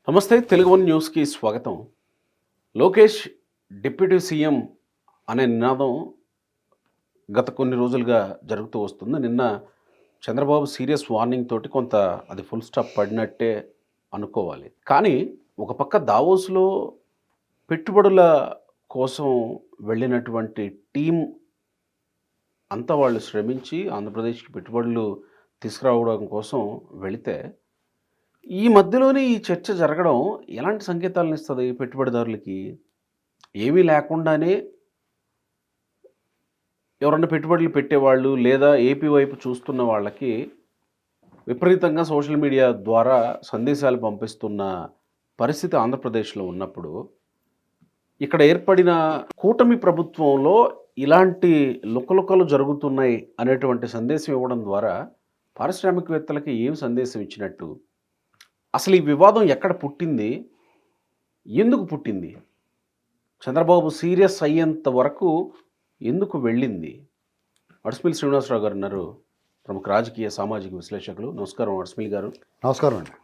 నమస్తే తెలుగు వన్ న్యూస్కి స్వాగతం. లోకేష్ డిప్యూటీ సీఎం అనే నినాదం గత కొన్ని రోజులుగా జరుగుతూ వస్తుంది. నిన్న చంద్రబాబు సీరియస్ వార్నింగ్ తోటి కొంత అది ఫుల్ స్టాప్ పడినట్టే అనుకోవాలి. కానీ ఒక పక్క దావోస్లో పెట్టుబడుల కోసం వెళ్ళినటువంటి టీం అంతా వాళ్ళు శ్రమించి ఆంధ్రప్రదేశ్కి పెట్టుబడులు తీసుకురావడం కోసం వెళితే ఈ మధ్యలోనే ఈ చర్చ జరగడం ఎలాంటి సంకేతాలను ఇస్తుంది పెట్టుబడిదారులకి? ఏమీ లేకుండానే ఎవరన్నా పెట్టుబడులు పెట్టేవాళ్ళు లేదా ఏపీ వైపు చూస్తున్న వాళ్ళకి విపరీతంగా సోషల్ మీడియా ద్వారా సందేశాలు పంపిస్తున్న పరిస్థితి ఆంధ్రప్రదేశ్లో ఉన్నప్పుడు, ఇక్కడ ఏర్పడిన కూటమి ప్రభుత్వంలో ఇలాంటి లుకలుకలు జరుగుతున్నాయి అనేటువంటి సందేశం ఇవ్వడం ద్వారా పారిశ్రామికవేత్తలకి ఏం సందేశం ఇచ్చినట్టు? అసలు ఈ వివాదం ఎక్కడ పుట్టింది? ఎందుకు పుట్టింది? చంద్రబాబు సీరియస్ అయ్యేంత వరకు ఎందుకు వెళ్ళింది? వడ్స్మిల్ శ్రీనివాసరావు గారు ఉన్నారు, ప్రముఖ రాజకీయ సామాజిక విశ్లేషకులు. నమస్కారం వడ్స్మిల్ గారు. నమస్కారం అండి.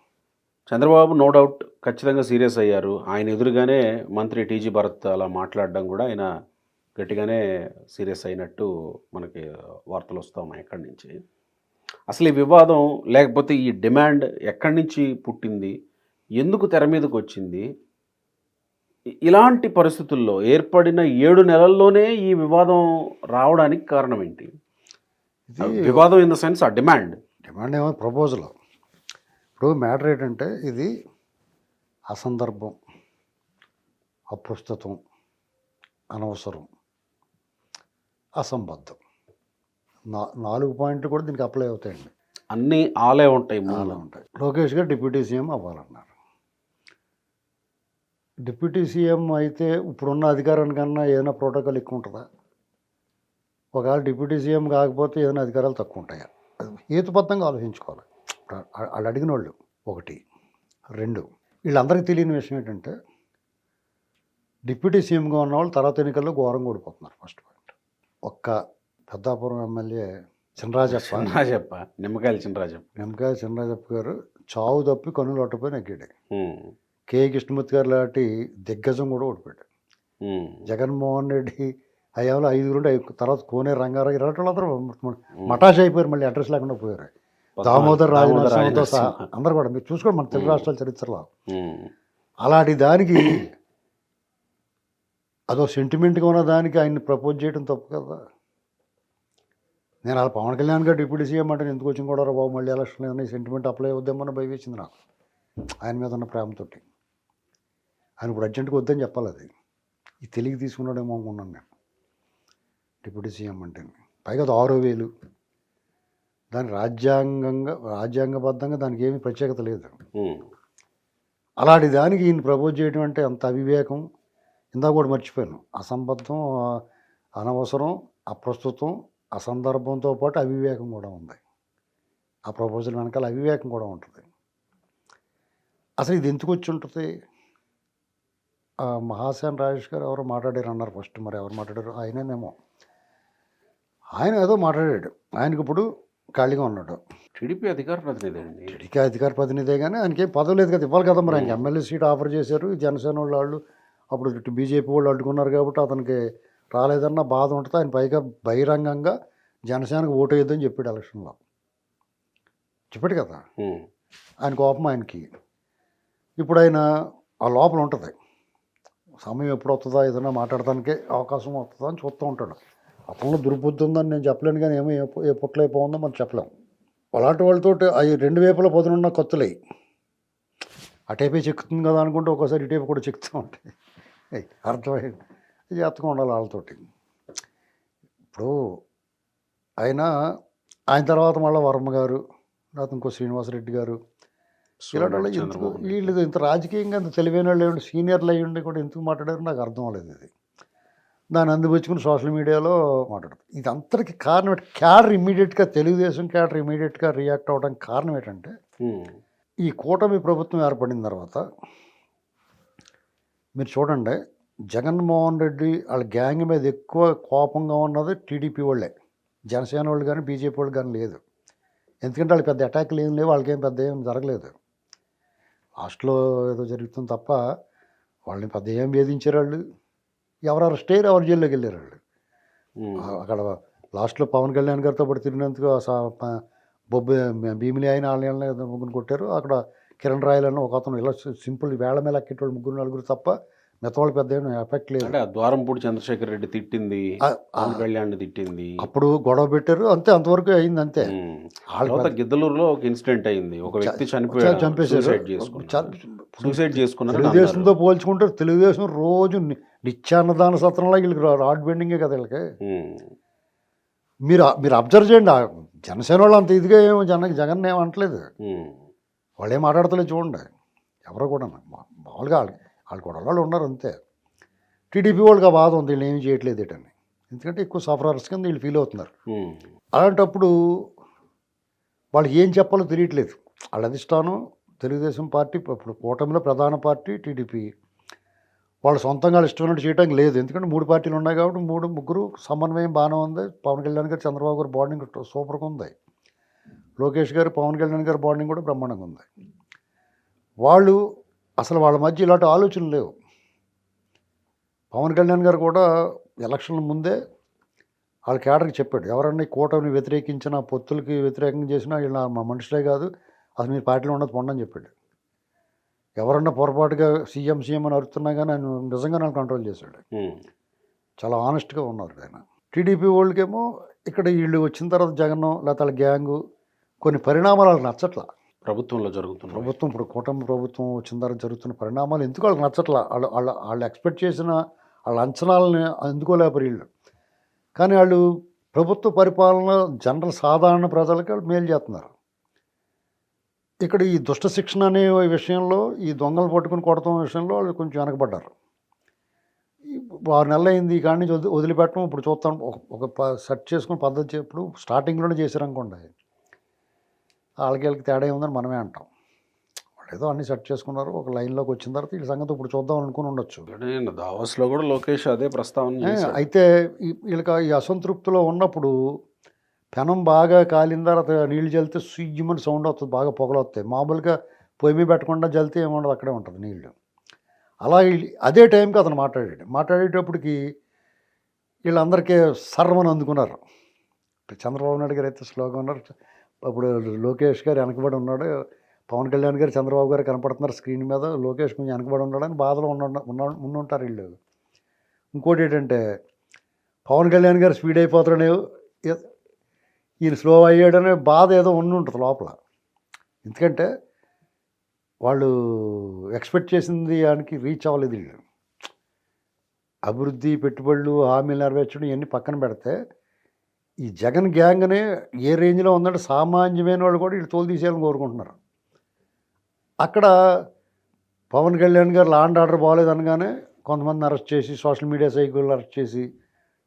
చంద్రబాబు నో డౌట్ ఖచ్చితంగా సీరియస్ అయ్యారు. ఆయన ఎదురుగానే మంత్రి టీజీ భరత్ అలా మాట్లాడడం కూడా ఆయన గట్టిగానే సీరియస్ అయినట్టు మనకి వార్తలు వస్తూ ఉన్నాయి ఎక్కడి నుంచి. అసలు ఈ వివాదం లేకపోతే ఈ డిమాండ్ ఎక్కడి నుంచి పుట్టింది? ఎందుకు తెర మీదకి వచ్చింది? ఇలాంటి పరిస్థితుల్లో ఏర్పడిన 7 నెలల్లోనే ఈ వివాదం రావడానికి కారణం ఏంటి? వివాదం ఇన్ ద సెన్స్ ఆ డిమాండ్ ఏమో ప్రపోజల్. ఇప్పుడు మ్యాటర్ ఏంటంటే ఇది అసందర్భం, అప్రస్తుతం, అనవసరం, అసంబద్ధం. 4 పాయింట్లు కూడా దీనికి అప్లై అవుతాయండి. అన్నీ ఆలే ఉంటాయి, అలా ఉంటాయి. లోకేష్ గారు డిప్యూటీ సీఎం అవ్వాలన్నారు. డిప్యూటీ సీఎం అయితే ఇప్పుడున్న అధికారానికన్నా ఏదైనా ప్రోటోకాల్ ఎక్కువ ఉంటుందా? ఒకవేళ డిప్యూటీ సీఎం కాకపోతే ఏదైనా అధికారాలు తక్కువ ఉంటాయా? హేతుబద్ధంగా ఆలోచించుకోవాలి. వాళ్ళు అడిగిన వాళ్ళు 1. 2, వీళ్ళందరికీ తెలియని విషయం ఏంటంటే డిప్యూటీ సీఎంగా ఉన్న వాళ్ళు తర్వాత ఎన్నికల్లో ఘోరంగా ఓడిపోతున్నారు. First point. ఒక్క పెద్దాపురం ఎమ్మెల్యే చినరాజప్ప నిమ్మకాయల చినరాజప్ప గారు చావు తప్పి కన్నులు ఒట్టపోయి నెగ్గాడు. కే కృష్ణమూర్తి గారు లాంటి దిగ్గజం కూడా ఓడిపోయాడు. జగన్మోహన్ రెడ్డి హయాంలో 5 తర్వాత కోనే రంగారావు ఇలాంటి వాళ్ళందరూ మటాష్ అయిపోయారు, మళ్ళీ అడ్రస్ లేకుండా పోయారు. దామోదర్ రాజనరసింహతో సహా అందరూ కూడా మీరు చూసుకోండి మన తెలుగు రాష్ట్రాల చరిత్రలో. అలాంటి దానికి అదో సెంటిమెంట్గా ఉన్న దానికి ఆయన్ని ప్రపోజ్ చేయడం తప్పు కదా. నేను అలా పవన్ కళ్యాణ్ గారు డిప్యూటీ సీఎం అంటే ఎందుకు వచ్చింది కూడా బాబు, మళ్ళీ ఎలక్షన్లు ఏమన్నా సెంటిమెంట్ అప్లై అవుద్దామని భయవేసింది నాకు ఆయన మీద ఉన్న ప్రేమతోటి. ఆయన ఇప్పుడు అర్జెంట్గా వద్దని చెప్పాలి. అది ఈ తెలివి తీసుకున్నాడేమో అనుకున్నాను నేను. డిప్యూటీ సీఎం అంటే పైగా అది 6,000. దాని రాజ్యాంగబద్ధంగా దానికి ఏమీ ప్రత్యేకత లేదు. అలాంటి దానికి ఈయన ప్రపోజ్ చేయడం అంటే అంత అవివేకం. ఇందాక కూడా మర్చిపోయాను, అసంబద్ధం, అనవసరం, అప్రస్తుతం, అసందర్భంతో పాటు అవివేకం కూడా ఉంది. ఆ ప్రపోజల్ వెనకాల అవివేకం కూడా ఉంటుంది. అసలు ఇది ఎందుకు వచ్చి ఉంటుంది? మహాసేన రాజేష్ గారు ఎవరో మాట్లాడారు అన్నారు ఫస్ట్. మరి ఎవరు మాట్లాడారు? ఆయనేమో ఆయన ఏదో మాట్లాడాడు. ఆయనకి ఇప్పుడు ఖాళీగా ఉన్నాడు. టీడీపీ అధికార ప్రతినిధి అండి. టీడీపీ అధికార ప్రతినిధే కానీ ఆయనకి ఏం పదవి లేదు కదా, ఇవ్వాలి కదా. మరి ఆయనకి ఎమ్మెల్యే సీట్ ఆఫర్ చేశారు. జనసేన వాళ్ళు అప్పుడు బీజేపీ వాళ్ళు అడ్డుకున్నారు కాబట్టి అతనికి రాలేదన్న బాధ ఉంటుంది. ఆయన పైగా బహిరంగంగా జనసేనకు ఓటు వేయద్దని చెప్పాడు ఎలక్షన్లో. చెప్పాడు కదా. ఆయన కోపం ఆయనకి. ఇప్పుడు ఆయన ఆ లోపల ఉంటుంది, సమయం ఎప్పుడు వస్తుందా, ఏదైనా మాట్లాడటానికే అవకాశం వస్తుందా అని చూస్తూ ఉంటాడు. అతనిలో దుర్బుద్ధి ఉందని నేను చెప్పలేను, కానీ ఏమో ఏ పుట్లైపోతుందో మనం చెప్పలేము. అలాంటి వాళ్ళతో అవి 2 వైపుల పొదనున్న కత్తులై అటేపే చెక్కుతుంది కదా అనుకుంటే ఒక్కోసారి ఇటేపు కూడా చెక్కుతూ ఉంటాయి. అర్థమైంది. జాగ్రత్తగా ఉండాలి వాళ్ళతోటి. ఇప్పుడు ఆయన తర్వాత మళ్ళీ వర్మ గారు, లేకపోతే ఇంకో శ్రీనివాసరెడ్డి గారు, ఇలాంటి వాళ్ళు వీళ్ళు ఇంత రాజకీయంగా ఇంత తెలివైన వాళ్ళు అయ్యండి, సీనియర్లు అయ్యండి కూడా ఎందుకు మాట్లాడారు నాకు అర్థం అవ్వలేదు. ఇది దాన్ని అందిపుచ్చుకుని సోషల్ మీడియాలో మాట్లాడుతుంది. ఇది అంతటికి కారణం క్యాడర్ ఇమ్మీడియట్గా, తెలుగుదేశం క్యాడర్ ఇమ్మీడియట్గా రియాక్ట్ అవ్వడానికి కారణం ఏంటంటే ఈ కూటమి ప్రభుత్వం ఏర్పడిన తర్వాత మీరు చూడండి, జగన్మోహన్ రెడ్డి వాళ్ళ గ్యాంగ్ మీద ఎక్కువ కోపంగా ఉన్నది టీడీపీ వాళ్ళే. జనసేన వాళ్ళు కానీ బీజేపీ వాళ్ళు కానీ లేదు. ఎందుకంటే వాళ్ళు పెద్ద అటాక్లు ఏం లేవు, వాళ్ళకేం పెద్ద ఏం జరగలేదు. లాస్ట్లో ఏదో జరుగుతుంది తప్ప వాళ్ళని పెద్ద ఏం వేధించారు వాళ్ళు. ఎవరు అరెస్ట్ అయ్యారు, ఎవరు జైల్లోకి వెళ్ళారు వాళ్ళు. అక్కడ లాస్ట్లో పవన్ కళ్యాణ్ గారితో పాటు తిరిగినందుకు బొబ్బు భీమిలి అయిన వాళ్ళని ముగ్గురు కొట్టారు. అక్కడ కిరణ్ రాయల్ అని ఒక అతను ఇలా సింపుల్ వేళ మీద ఎక్కేటోళ్ళు ముగ్గురు నలుగురు తప్ప మిగతా వాళ్ళు పెద్ద ఏం ఎఫెక్ట్ లేదు. అంటే ద్వారంపూడి చంద్రశేఖర్ రెడ్డి తిట్టింది, పవన్ కళ్యాణ్ తిట్టింది, అప్పుడు గొడవ పెట్టారు అంతే, అంతవరకు అయింది అంతే. తర్వాత గిద్దలూరులో ఒక ఇన్సిడెంట్ అయింది, ఒక వ్యక్తి చంపేశారు, సూసైడ్ చేసుకున్నారు. తెలుగుదేశంతో పోల్చుకుంటే తెలుగుదేశం రోజు నిత్యాన్నదాన సత్రంలో వీళ్ళకి రాడ్ బెండింగే కదా వీళ్ళకి. మీరు అబ్జర్వ్ చేయండి, జనసేన వాళ్ళు అంత ఇదిగా ఏమో జగన్ ఏం అనట్లేదు, వాళ్ళు ఏం మాట్లాడతలేదు చూడండి. ఎవరో కూడా మామూలుగా వాళ్ళు కూడా వాళ్ళు ఉన్నారు అంతే. టీడీపీ వాళ్ళకి ఆ బాధ ఉంది, వీళ్ళు ఏమి చేయట్లేదు ఏంటని, ఎందుకంటే ఎక్కువ సఫరర్స్ కింద వీళ్ళు ఫీల్ అవుతున్నారు. అలాంటప్పుడు వాళ్ళకి ఏం చెప్పాలో తెలియట్లేదు. వాళ్ళ అధిష్టానం తెలుగుదేశం పార్టీ, ఇప్పుడు కూటమిలో ప్రధాన పార్టీ టీడీపీ, వాళ్ళు సొంతంగా ఇష్టమైనట్టు చేయడానికి లేదు. ఎందుకంటే 3 పార్టీలు ఉన్నాయి కాబట్టి ముగ్గురు సమన్వయం బాగానే ఉంది. పవన్ కళ్యాణ్ గారు చంద్రబాబు గారు బాండింగ్ సూపర్గా ఉంది, లోకేష్ గారు పవన్ కళ్యాణ్ గారి బాండింగ్ కూడా బ్రహ్మాండంగా ఉంది. వాళ్ళు అసలు వాళ్ళ మధ్య ఇలాంటి ఆలోచనలు లేవు. పవన్ కళ్యాణ్ గారు కూడా ఎలక్షన్ల ముందే వాళ్ళ కేడర్కి చెప్పాడు, ఎవరన్నా కూటమిని వ్యతిరేకించినా పొత్తులకి వ్యతిరేకంగా చేసినా వీళ్ళ మా మనుషులే కాదు, అసలు మీరు పార్టీలో ఉండదు పొండని చెప్పాడు. ఎవరన్నా పొరపాటుగా సీఎం అని అరుతున్నా కానీ ఆయన నిజంగా నన్ను కంట్రోల్ చేశాడు. చాలా ఆనెస్ట్గా ఉన్నారు ఆయన. టీడీపీ వాళ్ళకేమో ఇక్కడ వీళ్ళు వచ్చిన తర్వాత జగన్ లేకపోతే వాళ్ళ గ్యాంగు కొన్ని పరిణామాలు వాళ్ళకి నచ్చట్లా. ప్రభుత్వంలో జరుగుతున్న ఇప్పుడు కూటమి ప్రభుత్వం వచ్చిన తర్వాత జరుగుతున్న పరిణామాలు ఎందుకు వాళ్ళకి నచ్చట్లా. వాళ్ళు ఎక్స్పెక్ట్ చేసిన వాళ్ళ అంచనాలని అందుకోలేకపోయారు వీళ్ళు. కానీ వాళ్ళు ప్రభుత్వ పరిపాలన జనరల్ సాధారణ ప్రజలకి వాళ్ళు మేలు చేస్తున్నారు. ఇక్కడ ఈ దుష్ట శిక్షణ అనే విషయంలో, ఈ దొంగలు పట్టుకుని కొడతాం విషయంలో వాళ్ళు కొంచెం వెనకబడ్డారు. 6 నెలలు అయింది ఈ కాడి నుంచి వదిలిపెట్టడం. ఇప్పుడు చూస్తాం ఒక సెట్ చేసుకుని పద్ధతి ఇప్పుడు స్టార్టింగ్లోనే చేశారు అనుకోండి, వాళ్ళకి తేడా ఏముందని మనమే అంటాం. వాళ్ళు ఏదో అన్ని సెట్ చేసుకున్నారు, ఒక లైన్లోకి వచ్చిన తర్వాత ఈ సంగతి ఇప్పుడు చూద్దాం అనుకుని ఉండొచ్చు. దావోస్లో కూడా లోకేష్ అదే ప్రస్తావన. అయితే వీళ్ళకి ఈ అసంతృప్తిలో ఉన్నప్పుడు పెనం బాగా కాలిన తర్వాత నీళ్ళు జల్లితే సుయ్యమని సౌండ్ వస్తుంది, బాగా పొగలు వస్తాయి. మామూలుగా పొయ్యి మీద పెట్టకుండా జల్లితే ఏముండదు, అక్కడే ఉంటుంది నీళ్ళు. అలా అదే టైంకి అతను మాట్లాడేటప్పటికి వీళ్ళందరికీ సర్వని అందుకున్నారు. చంద్రబాబు నాయుడు గారు అయితే స్లోగా ఉన్నారు, అప్పుడు లోకేష్ గారు వెనకబడి ఉన్నాడు, పవన్ కళ్యాణ్ గారు చంద్రబాబు గారు కనపడుతున్నారు స్క్రీన్ మీద, లోకేష్ కొంచెం వెనకబడి ఉన్నాడని బాధలో ఉండుంటారు వీళ్ళు. ఇంకోటి ఏంటంటే పవన్ కళ్యాణ్ గారు స్పీడ్ అయిపోతాడనే, ఈయన స్లో అయ్యాడనే బాధ ఏదో ఉంటుంది లోపల. ఎందుకంటే వాళ్ళు ఎక్స్పెక్ట్ చేసింది దానికి రీచ్ అవ్వలేదు వీళ్ళు. అభివృద్ధి, పెట్టుబడులు, హామీలు నెరవేర్చడం ఇవన్నీ పక్కన పెడితే ఈ జగన్ గ్యాంగ్ అనే ఏ రేంజ్లో ఉందంటే సామాన్యమైన వాళ్ళు కూడా వీళ్ళు తోలు తీసేయాలని కోరుకుంటున్నారు. అక్కడ పవన్ కళ్యాణ్ గారు లా అండ్ ఆర్డర్ బాగోలేదు అనగానే కొంతమందిని అరెస్ట్ చేసి, సోషల్ మీడియా సైకిల్ అరెస్ట్ చేసి,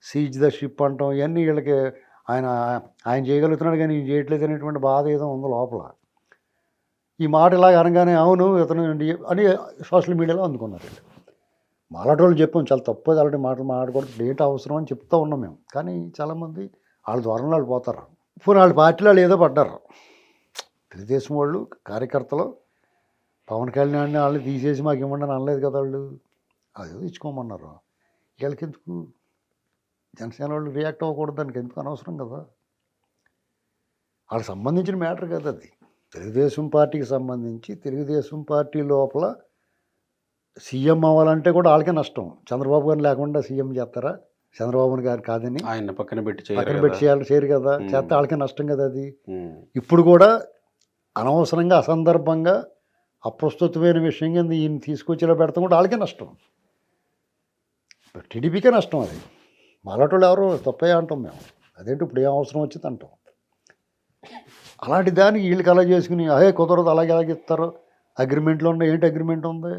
సీజ్ ద షిప్ అంటాం, ఇవన్నీ వీళ్ళకి ఆయన చేయగలుగుతున్నాడు కానీ ఈయన చేయట్లేదు అనేటువంటి బాధ ఏదో ఉంది లోపల. ఈ మాట ఇలాగ అనగానే అవును ఇతను అని సోషల్ మీడియాలో అందుకున్నారు. మాలాటోళ్ళు చెప్పాం చాలా తప్పు, అలాంటి మాటలు మాట్లాడకూడదు, డేట్ అవసరం అని చెప్తూ ఉన్నాం మేము. కానీ చాలామంది వాళ్ళ ద్వారంలో వాళ్ళు పోతారు. ఇప్పుడు వాళ్ళ పార్టీలో వాళ్ళు ఏదో పడ్డారు. తెలుగుదేశం వాళ్ళు కార్యకర్తలు పవన్ కళ్యాణ్ వాళ్ళని తీసేసి మాకు ఇవ్వండి అని అనలేదు కదా వాళ్ళు, అదేదో ఇచ్చుకోమన్నారు. వీళ్ళకి ఎందుకు జనసేన వాళ్ళు రియాక్ట్ అవ్వకూడదు, దానికి ఎందుకు అనవసరం కదా, వాళ్ళకి సంబంధించిన మ్యాటర్ కదా అది. తెలుగుదేశం పార్టీకి సంబంధించి తెలుగుదేశం పార్టీ లోపల సీఎం అవ్వాలంటే కూడా వాళ్ళకే నష్టం. చంద్రబాబు గారిని లేకుండా సీఎం చేస్తారా, చంద్రబాబు గారు కాదని ఆయన పక్కన పెట్టి చేయాలి చేయరు కదా, చేస్తే వాళ్ళకే నష్టం కదా అది. ఇప్పుడు కూడా అనవసరంగా అసందర్భంగా అప్రస్తుతమైన విషయం కింద ఈయన తీసుకొచ్చేలా పెడతాం కూడా వాళ్ళకే నష్టం, టీడీపీకే నష్టం. అది మాలాటోళ్ళు ఎవరు తప్పే అంటాం మేము, అదేంటి ఇప్పుడు ఏం అవసరం వచ్చింది అంటాం. అలాంటి దానికి వీళ్ళకి అలా చేసుకుని అదే కుదరదు, అలాగే ఇస్తారు. అగ్రిమెంట్లో ఉన్న ఏంటి అగ్రిమెంట్ ఉంది,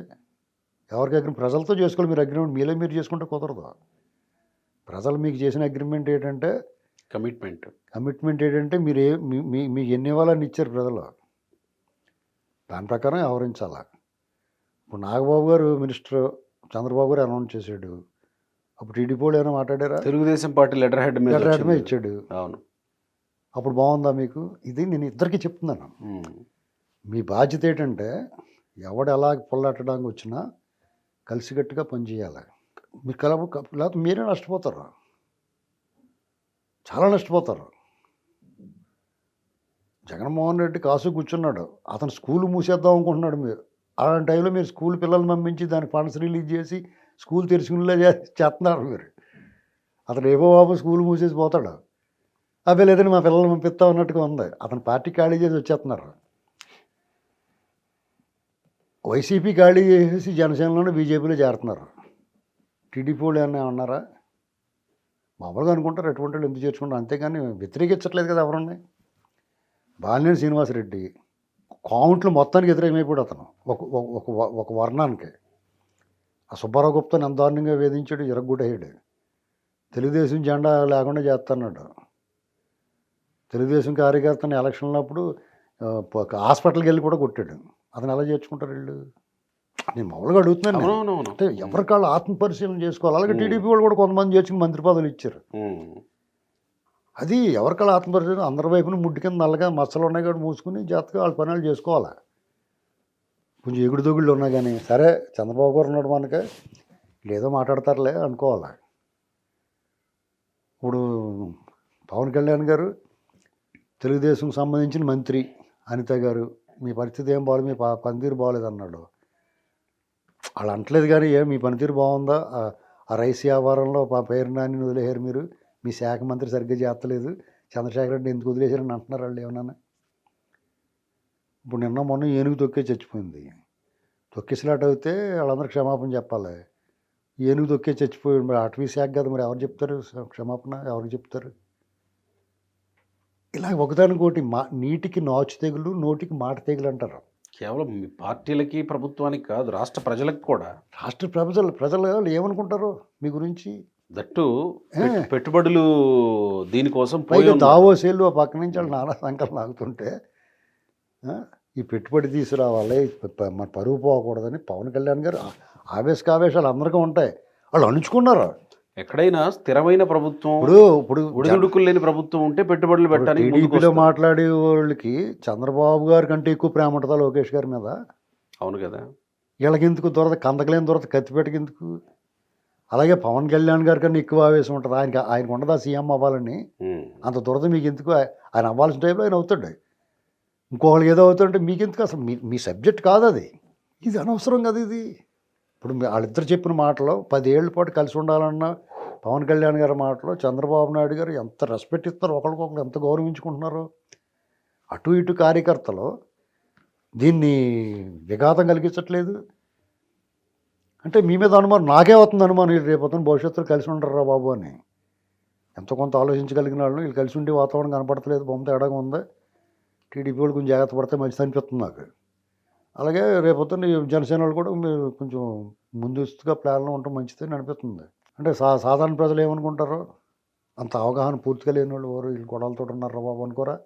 ఎవరికి అగ్రిమెంట్? ప్రజలతో చేసుకోవాలి మీరు అగ్రిమెంట్, మీరు చేసుకుంటే కుదరదు. ప్రజలు మీకు చేసిన అగ్రిమెంట్ ఏంటంటే కమిట్మెంట్ ఏంటంటే మీరు మీకు ఎన్ని ఇవ్వాలని ఇచ్చారు ప్రజలు, దాని ప్రకారం వ్యవహరించాలి. ఇప్పుడు నాగబాబు గారు మినిస్టర్, చంద్రబాబు గారు అనౌన్స్ చేశాడు, అప్పుడు టీడీపీ వాళ్ళు ఏమైనా మాట్లాడారా? తెలుగుదేశం పార్టీ లెటర్ హెడ్ మీద ఇచ్చాడు. అవును, అప్పుడు బాగుందా మీకు? ఇది నేను ఇద్దరికి చెప్తున్నాను. మీ బాధ్యత ఏంటంటే ఎవడు ఎలా పొల్లెట్టడానికి వచ్చినా కలిసికట్టుగా పనిచేయాలి. మీరు లేకపోతే మీరే నష్టపోతారు, చాలా నష్టపోతారు. జగన్మోహన్ రెడ్డి కాసు కూర్చున్నాడు, అతను స్కూల్ మూసేద్దాం అనుకుంటున్నాడు. మీరు అలాంటి టైంలో మీరు స్కూల్ పిల్లల్ని పంపించి దానికి ఫండ్స్ రిలీజ్ చేసి స్కూల్ తెరుచుకునేలా చేస్తున్నారు మీరు. అతను ఏవో బాబు స్కూల్ మూసేసి పోతాడు. అవి లేదని మా పిల్లల్ని పంపిస్తా ఉన్నట్టుగా ఉంది. అతను పార్టీ ఖాళీ చేసి వచ్చేస్తున్నారు. వైసీపీ ఖాళీ చేసేసి జనసేనలోనే బీజేపీలో చేరుతున్నారు. టీడీపీ వాళ్ళు ఏమన్నా ఉన్నారా? మామూలుగా అనుకుంటారు ఎటువంటి వాళ్ళు ఎందుకు చేర్చుకుంటారు, అంతేగాని వ్యతిరేకించట్లేదు కదా ఎవరున్నాయి. బాలినేని శ్రీనివాసరెడ్డి కౌంట్లు మొత్తానికి వ్యతిరేకమైపోయాడు అతను, ఒక వర్ణానికి. ఆ సుబ్బారావు గుప్తాని ఎంత దారుణంగా వేధించాడు, ఇరగ్గొట్టేయాడు. తెలుగుదేశం జెండా లేకుండా చేస్తున్నాడు. తెలుగుదేశం కార్యకర్తని ఎలక్షన్లో అప్పుడు హాస్పిటల్కి వెళ్ళి కూడా కొట్టాడు. అతను ఎలా చేర్చుకుంటారు వీళ్ళు? నేను మామూలుగా అడుగుతున్నాను. అంటే ఎవరికాళ్ళు ఆత్మపరిశీలన చేసుకోవాలి. అలాగే టీడీపీ వాళ్ళు కూడా కొంతమంది చేర్చుకుని మంత్రి పదవులు ఇచ్చారు. అది ఎవరికాళ్ళు ఆత్మపరిశీలన, అందరి వైపున ముడ్డు కింద నల్లగా మచ్చలు ఉన్నాయి కాబట్టి మూసుకుని జాగ్రత్తగా వాళ్ళ పనులు చేసుకోవాలి. కొంచెం ఎగుడు దొగుళ్ళు ఉన్నా కానీ సరే చంద్రబాబు గారు ఉన్నాడు మనకి, లేదో మాట్లాడతారులే అనుకోవాలి. ఇప్పుడు పవన్ కళ్యాణ్ గారు తెలుగుదేశంకి సంబంధించిన మంత్రి అనిత గారు, మీ పరిస్థితి ఏం బాగాలేదు, మీ పనితీరు బాగోలేదు అన్నాడు. వాళ్ళు అంటలేదు కానీ మీ పనితీరు బాగుందా, ఆ రైస్ వ్యాపారంలో పేరు నాని వదిలేశారు మీరు, మీ శాఖ మంత్రి సరిగ్గా చేస్తలేదు, చంద్రశేఖర్ రెడ్డి ఎందుకు వదిలేశారని అంటున్నారు వాళ్ళు ఏమన్నా. ఇప్పుడు నిన్న మొన్న ఏనుగు తొక్కే చచ్చిపోయింది. తొక్కిసలాట అయితే వాళ్ళందరూ క్షమాపణ చెప్పాలి. ఏనుగు తొక్కే చచ్చిపోయాడు, మరి అటవీ శాఖ కదా, మరి ఎవరు చెప్తారు క్షమాపణ, ఎవరికి చెప్తారు? ఇలా ఒకదానికోటి నీటికి నాచు తెగులు, నోటికి మాట తెగులు అంటారు. కేవలం మీ పార్టీలకి ప్రభుత్వానికి కాదు, రాష్ట్ర ప్రజలకు కూడా. రాష్ట్ర ప్రజలు ఏమనుకుంటారు మీ గురించి? దట్టు పెట్టుబడులు దీనికోసం పైగా దావోసేళ్ళు ఆ పక్క నుంచి వాళ్ళు నానా సంకలు లాగుతుంటే ఈ పెట్టుబడి తీసుకురావాలి, మన పరువు పోకూడదని పవన్ కళ్యాణ్ గారు ఆవేశాలు అందరికీ ఉంటాయి. వాళ్ళు అణుచుకున్నారు. ఎక్కడైనా స్థిరమైన ప్రభుత్వం, ఇప్పుడు ఉడుకులు లేని ప్రభుత్వం ఉంటే పెట్టుబడులు పెట్టడానికి టీడీపీలో మాట్లాడే వాళ్ళకి చంద్రబాబు గారి కంటే ఎక్కువ ప్రేమ ఉంటుందా లోకేష్ గారి మీద? అవును కదా. వీళ్ళకి ఎందుకు దొరద, కందకలేని దొరద కత్తిపెట్టకి ఎందుకు? అలాగే పవన్ కళ్యాణ్ గారి కన్నా ఎక్కువ ఆవేశం ఉంటుంది. ఆయనకు ఉండదా సీఎం అవ్వాలని? అంత దొరద మీకు ఎందుకు? ఆయన అవ్వాల్సిన టైంలో ఆయన అవుతాడు. ఇంకొకళ్ళకి ఏదో అవుతుంటే మీకెందుకు? అసలు మీ సబ్జెక్ట్ కాదు అది. ఇది అనవసరం కదా ఇది. ఇప్పుడు వాళ్ళిద్దరు చెప్పిన మాటలో 10 ఏళ్ల పాటు కలిసి ఉండాలన్న పవన్ కళ్యాణ్ గారి మాటలో చంద్రబాబు నాయుడు గారు ఎంత రెస్పెక్ట్ ఇస్తారు, ఒకరికొకరు ఎంత గౌరవించుకుంటున్నారు. అటు ఇటు కార్యకర్తలు దీన్ని విఘాతం కలిగించట్లేదు. అంటే మీ మీద అనుమానం, నాకే అవుతుంది అనుమానం, వీళ్ళు రేపు భవిష్యత్తులో కలిసి ఉండరా బాబు అని. ఎంతో కొంత ఆలోచించగలిగిన వాళ్ళు వీళ్ళు కలిసి ఉండే వాతావరణం కనపడతలేదు, బొమ్మ తేడాగా ఉంది. టీడీపీ వాళ్ళు కొంచెం జాగ్రత్త పడితే మంచిది అనిపిస్తుంది నాకు. అలాగే రేపొద్దున జనసేన వాళ్ళు కూడా మీరు కొంచెం ముందస్తుగా ప్లాన్లో ఉండటం మంచిదని అనిపిస్తుంది. అంటే సాధారణ ప్రజలు ఏమనుకుంటారో, అంత అవగాహన పూర్తిగా లేని వాళ్ళు ఎవరు వీళ్ళు గొడవలతో ఉన్నారా బాబు అనుకోరా?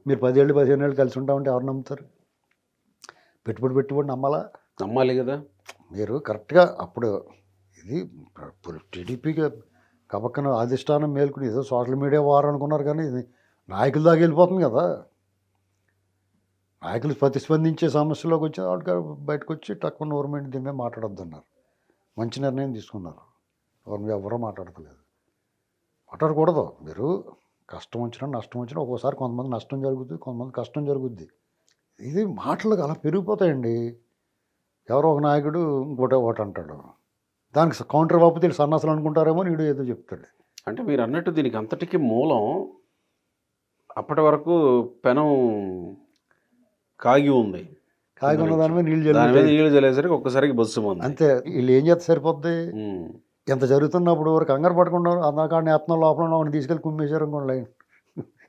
మీరు 10 ఏళ్ళు 15 ఏళ్ళు కలిసి ఉంటామంటే ఎవరు నమ్ముతారు? పెట్టుబడి నమ్మాలి కదా. మీరు కరెక్ట్గా అప్పుడు ఇది టీడీపీకి కబక్కన అధిష్టానం మేల్కొని ఏదో సోషల్ మీడియా వారు అనుకున్నారు, కానీ ఇది నాయకుల దాకా వెళ్ళిపోతుంది కదా. నాయకులు ప్రతిస్పందించే సమస్యలోకి వచ్చి వాడికి బయటకు వచ్చి తక్కువ గవర్నమెంట్ దీని మీద మాట్లాడొద్దు అన్నారు. మంచి నిర్ణయం తీసుకున్నారు. ఎవరో మాట్లాడకూడదు. మీరు కష్టం వచ్చినా నష్టం వచ్చినా ఒక్కోసారి కొంతమంది నష్టం జరుగుతుంది, కొంతమంది కష్టం జరుగుద్ది. ఇది మాటలకు అలా పెరిగిపోతాయండి. ఎవరో ఒక నాయకుడు ఒకటి అంటాడు, దానికి కౌంటర్ వాపు తెలిసి సన్నాసాలు అనుకుంటారేమో వీడు ఏదో చెప్తాడు. అంటే మీరు అన్నట్టు దీనికి అంతటికి మూలం అప్పటి వరకు పెనం కాగి ఉంది, కాగి ఉన్న దాని మీద నీళ్ళు చల్లేసరికి ఒక్కసారికి బస్సు ఉంది అంతే. వీళ్ళు ఏం చేస్తే సరిపోద్ది? ఎంత జరుగుతున్నప్పుడు వరకు కంగారు పడకుండా అన్నకాడిని ఎత్తనం లోపల వాడిని తీసుకెళ్ళి కుమ్మేశారు అనుకోండి, లైన్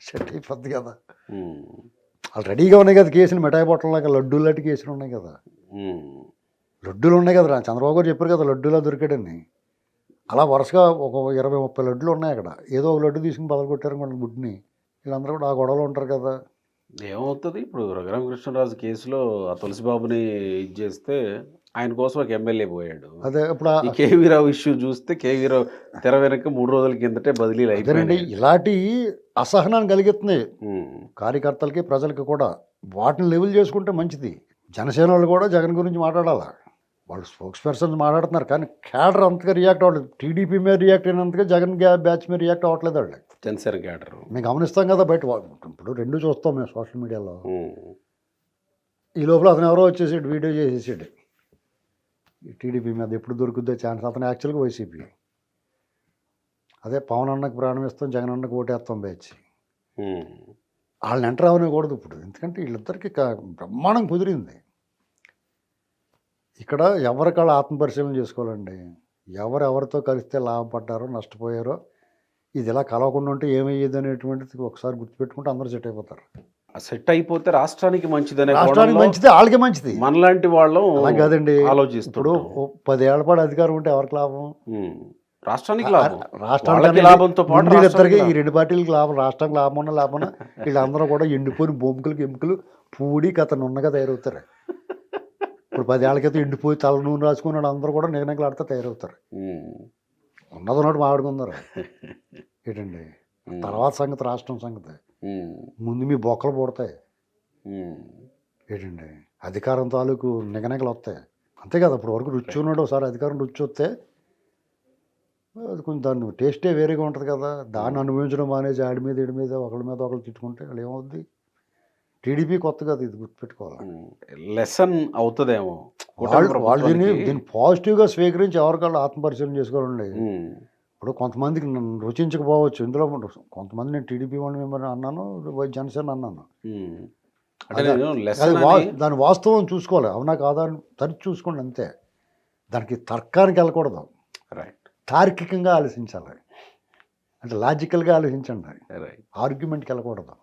సెట్ అయిపోద్ది కదా. వాళ్ళు రెడీగా ఉన్నాయి కదా కేసులు, మిఠాయి బొట్టలాగా లడ్డూలు లాంటి కేసులు ఉన్నాయి కదా. లడ్డూలు ఉన్నాయి కదా, చంద్రబాబు గారు చెప్పారు కదా లడ్డూలా దొరికాడని. అలా వరుసగా ఒక 20-30 లడ్డులు ఉన్నాయి అక్కడ. ఏదో ఒక లడ్డు తీసుకుని బదలు కొట్టారనుకోండి గుడ్ని, వీళ్ళందరూ కూడా ఆ గొడవలో ఉంటారు కదా. ఏమవుతుంది ఇప్పుడు రఘురామకృష్ణరాజు కేసులో ఆ తులసిబాబుని ఇది చేస్తే ఆయన కోసం ఒక ఎమ్మెల్యే పోయాడు. అదే ఇప్పుడు కేవీరావు ఇష్యూ చూస్తే కేవీరావు తెర వెనక 3 రోజుల కిందటే బదిలీలు అయిపోయాయి. ఇలాంటి అసహనాన్ని కలిగిస్తున్నాయి కార్యకర్తలకి, ప్రజలకి కూడా. వాటిని లెవెల్ చేసుకుంటే మంచిది. జనసేన వాళ్ళు కూడా జగన్ గురించి మాట్లాడాలా, వాళ్ళు స్పోక్స్ పర్సన్స్ మాట్లాడుతున్నారు, కానీ క్యాడర్ అంతగా రియాక్ట్ అవ్వట్లేదు. టీడీపీ మీద రియాక్ట్ అయినంతగా జగన్ బ్యాచ్ మీద రియాక్ట్ అవ్వట్లేదు వాళ్ళు. జనసేన క్యాడర్. మేము గమనిస్తాం కదా బయట, ఇప్పుడు రెండు చూస్తాం మేము సోషల్ మీడియాలో. ఈ లోపల అతను ఎవరో వచ్చేసాడు, వీడియో చేసేసాడు ఈ టీడీపీ మీద, ఎప్పుడు దొరుకుద్దో ఛాన్స్. అతను యాక్చువల్గా వైసీపీ, అదే పవన్ అన్నకు ప్రాణం ఇస్తాం, జగన్ అన్నకు ఓటేస్తాం బ్యాచ్. వాళ్ళని ఎంటర్ అవ్వకూడదు ఇప్పుడు, ఎందుకంటే వీళ్ళిద్దరికి బ్రహ్మాండం కుదిరింది. ఇక్కడ ఎవరికాళ్ళు ఆత్మపరిశీలన చేసుకోవాలండి, ఎవరెవరితో కలిస్తే లాభపడ్డారో నష్టపోయారో, ఇది ఇలా కలవకుండా ఉంటే ఏమయ్యేది అనేటువంటిది ఒకసారి గుర్తుపెట్టుకుంటే అందరూ సెట్ అయిపోతారు. సెట్ అయిపోతే రాష్ట్రానికి మంచిదనే, రాష్ట్రానికి మంచిది, వాళ్ళకి మంచిది. మనలాంటి వాళ్ళం అలా కాదండి, ఆలోచిస్తూ ఇప్పుడు 10 ఏళ్ల పాటు అధికారం ఉంటే ఎవరికి లాభం? రాష్ట్రానికి లాభం, రాష్ట్రానికి లాభంతో పాటు వీళ్ళిద్దరికి, ఈ రెండు పార్టీలకు లాభం. రాష్ట్రానికి లాభం ఉన్నా లేకపోయినా వీళ్ళందరూ కూడా ఎండిపోయిన బొమ్మకులకి ఎముకలు పూడి కథ నున్నగా తయారవుతారు. ఇప్పుడు 10 ఏళ్ల క్రితం ఎండిపోయి తల నూనె రాసుకున్నాడు అందరూ కూడా నిగనగలాడితే తయారవుతారు. ఉన్నది ఉన్నట్టు మాట్లాడుకున్నారు ఏంటండి. తర్వాత సంగతి రాష్ట్రం సంగతి, ముందు మీ బొక్కలు పుడతాయి ఏంటండి, అధికారం తాలూకు నిగనగలు వస్తాయి అంతే కదా. అప్పుడు వరకు రుచి ఉన్నాడు, ఒకసారి అధికారం రుచి వస్తే అది కొంచెం దాన్ని టేస్టే వేరేగా ఉంటుంది కదా. దాన్ని అనుభవించడం మానేసి ఆడి మీద ఈడి మీద ఒకళ్ళు తిట్టుకుంటే వాళ్ళు ఏమవుద్ది. టీడీపీ కొత్త కదా, ఇది గుర్తుపెట్టుకోవాలి. లెసన్ అవుతుందేమో వాళ్ళు దీన్ని పాజిటివ్గా స్వీకరించి ఎవరికాళ్ళు ఆత్మపరిశీలన చేసుకోవాలండి. ఇప్పుడు కొంతమందికి రుచించకపోవచ్చు ఇందులో, కొంతమంది నేను టీడీపీ వాళ్ళని మేము అన్నాను, జనసేన అన్నాను, దాని వాస్తవం చూసుకోవాలి, అవునా కాదా అని తరిచి చూసుకోండి అంతే. దానికి తర్కానికి వెళ్ళకూడదు, తార్కికంగా ఆలోచించాలి, అంటే లాజికల్గా ఆలోచించండి, ఆర్గ్యుమెంట్కి వెళ్ళకూడదు.